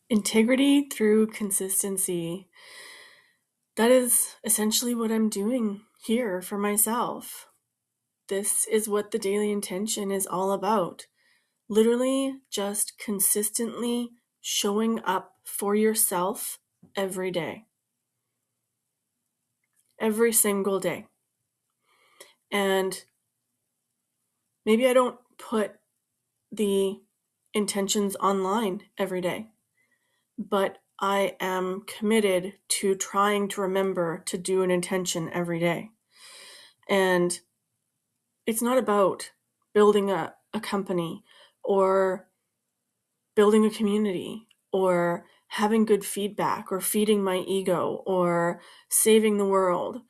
Integrity through consistency. That is essentially what I'm doing here for myself. This is what the daily intention is all about. Literally just consistently showing up for yourself every day, every single day. And maybe I don't put the intentions online every day, but I am committed to trying to remember to do an intention every day. And it's not about building a company or building a community or having good feedback or feeding my ego or saving the world.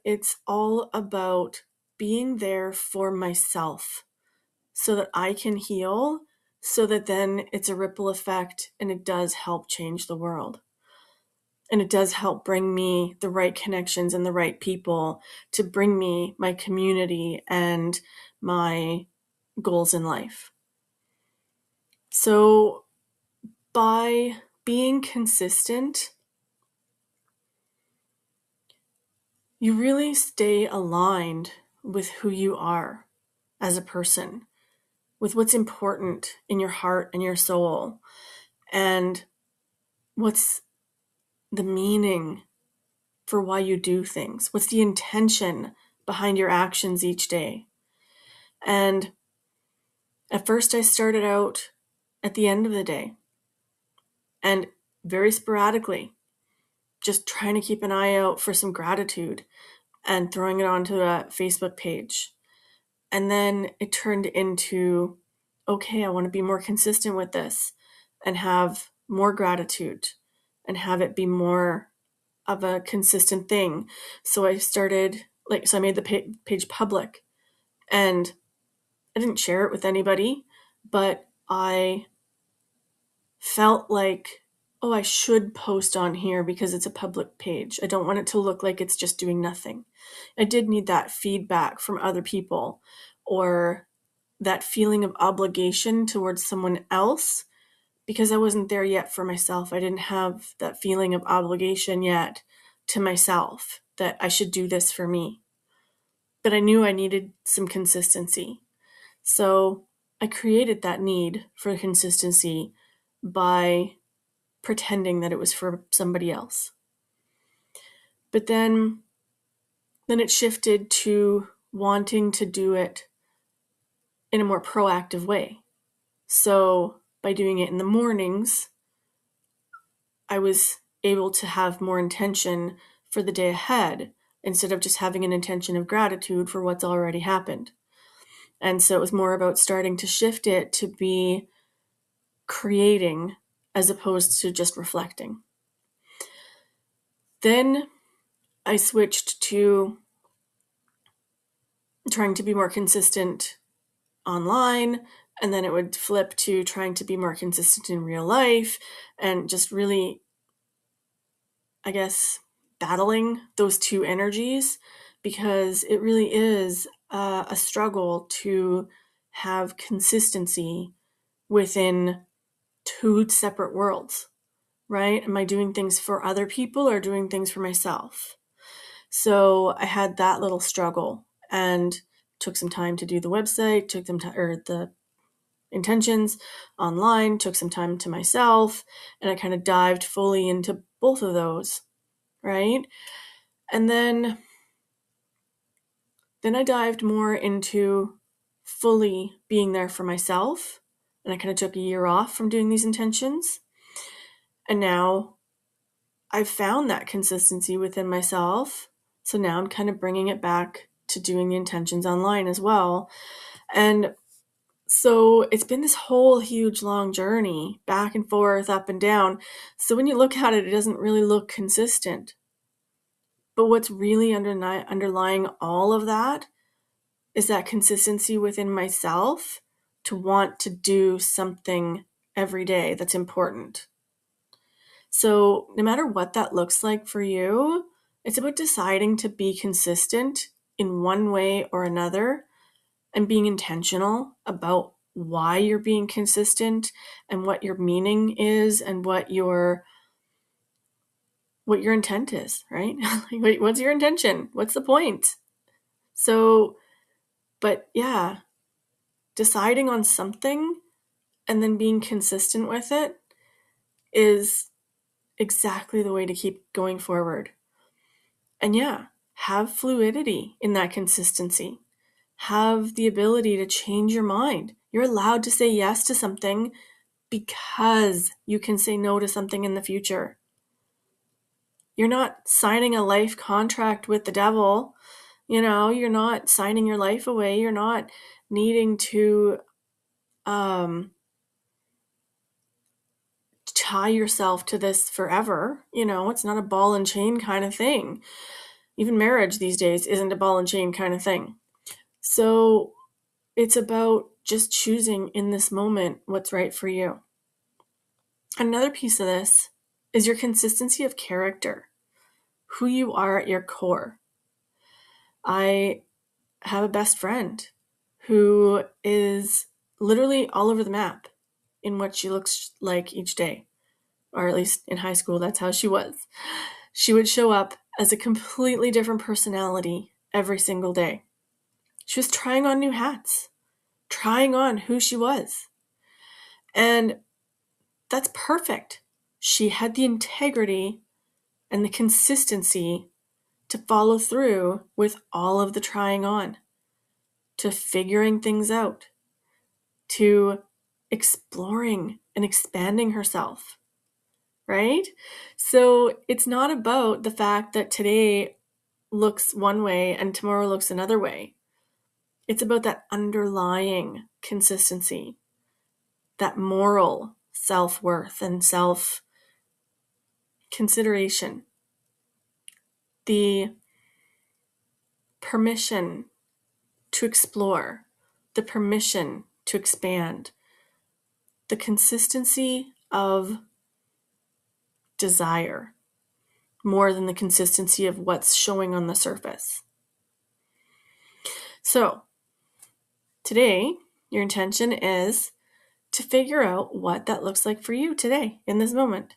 It's all about being there for myself so that I can heal, so that then it's a ripple effect and it does help change the world. And it does help bring me the right connections and the right people to bring me my community and my goals in life. So by being consistent, you really stay aligned with who you are as a person, with what's important in your heart and your soul, and what's the meaning for why you do things. What's the intention behind your actions each day? And at first, I started out at the end of the day and very sporadically, just trying to keep an eye out for some gratitude and throwing it onto a Facebook page. And then it turned into, okay, I want to be more consistent with this and have more gratitude and have it be more of a consistent thing. So I started, I made the page public and I didn't share it with anybody, but I felt like, oh, I should post on here because it's a public page. I don't want it to look like it's just doing nothing. I did need that feedback from other people or that feeling of obligation towards someone else because I wasn't there yet for myself. I didn't have that feeling of obligation yet to myself that I should do this for me. But I knew I needed some consistency. So I created that need for consistency by pretending that it was for somebody else. But then it shifted to wanting to do it in a more proactive way. So by doing it in the mornings, I was able to have more intention for the day ahead instead of just having an intention of gratitude for what's already happened. And so it was more about starting to shift it to be creating as opposed to just reflecting. Then I switched to trying to be more consistent online, and then it would flip to trying to be more consistent in real life and just really, I guess, battling those two energies because it really is a struggle to have consistency within two separate worlds, right? Am I doing things for other people or doing things for myself? So I had that little struggle and took some time to do the website, took them to, or the intentions online, took some time to myself, and I kind of dived fully into both of those, right? And then I dived more into fully being there for myself, and I kind of took a year off from doing these intentions. And now I've found that consistency within myself. So now I'm kind of bringing it back to doing the intentions online as well. And so it's been this whole huge long journey back and forth, up and down. So when you look at it, it doesn't really look consistent. But what's really underlying all of that is that consistency within myself to want to do something every day that's important. So no matter what that looks like for you, it's about deciding to be consistent in one way or another and being intentional about why you're being consistent and what your meaning is and what your intent is, right? Like, what's your intention? What's the point? So, but yeah, deciding on something and then being consistent with it is exactly the way to keep going forward. And yeah, have fluidity in that consistency. Have the ability to change your mind. You're allowed to say yes to something because you can say no to something in the future. You're not signing a life contract with the devil. You're not signing your life away. You're not needing to tie yourself to this forever. It's not a ball and chain kind of thing. Even marriage these days isn't a ball and chain kind of thing. So it's about just choosing in this moment what's right for you. Another piece of this is your consistency of character, who you are at your core. I have a best friend who is literally all over the map in what she looks like each day, or at least in high school, that's how she was. She would show up as a completely different personality every single day. She was trying on new hats, trying on who she was. And that's perfect. She had the integrity and the consistency to follow through with all of the trying on, to figuring things out, to exploring and expanding herself, right? So it's not about the fact that today looks one way and tomorrow looks another way. It's about that underlying consistency, that moral self-worth and self-consideration, the permission to explore, the permission to expand, the consistency of desire more than the consistency of what's showing on the surface. So today, your intention is to figure out what that looks like for you today in this moment.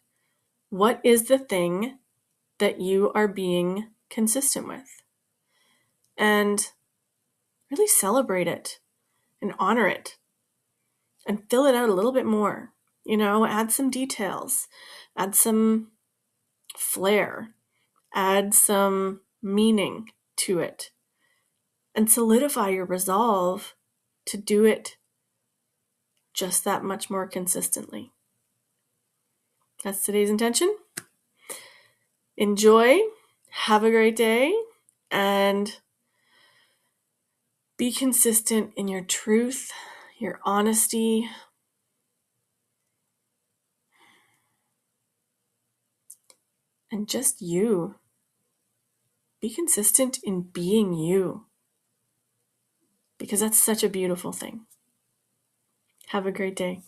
What is the thing that you are being consistent with? And really celebrate it and honor it and fill it out a little bit more. Add some details, add some flair, add some meaning to it, and solidify your resolve to do it just that much more consistently. That's today's intention. Enjoy, have a great day, and be consistent in your truth, your honesty, and just you. Be consistent in being you, because that's such a beautiful thing. Have a great day.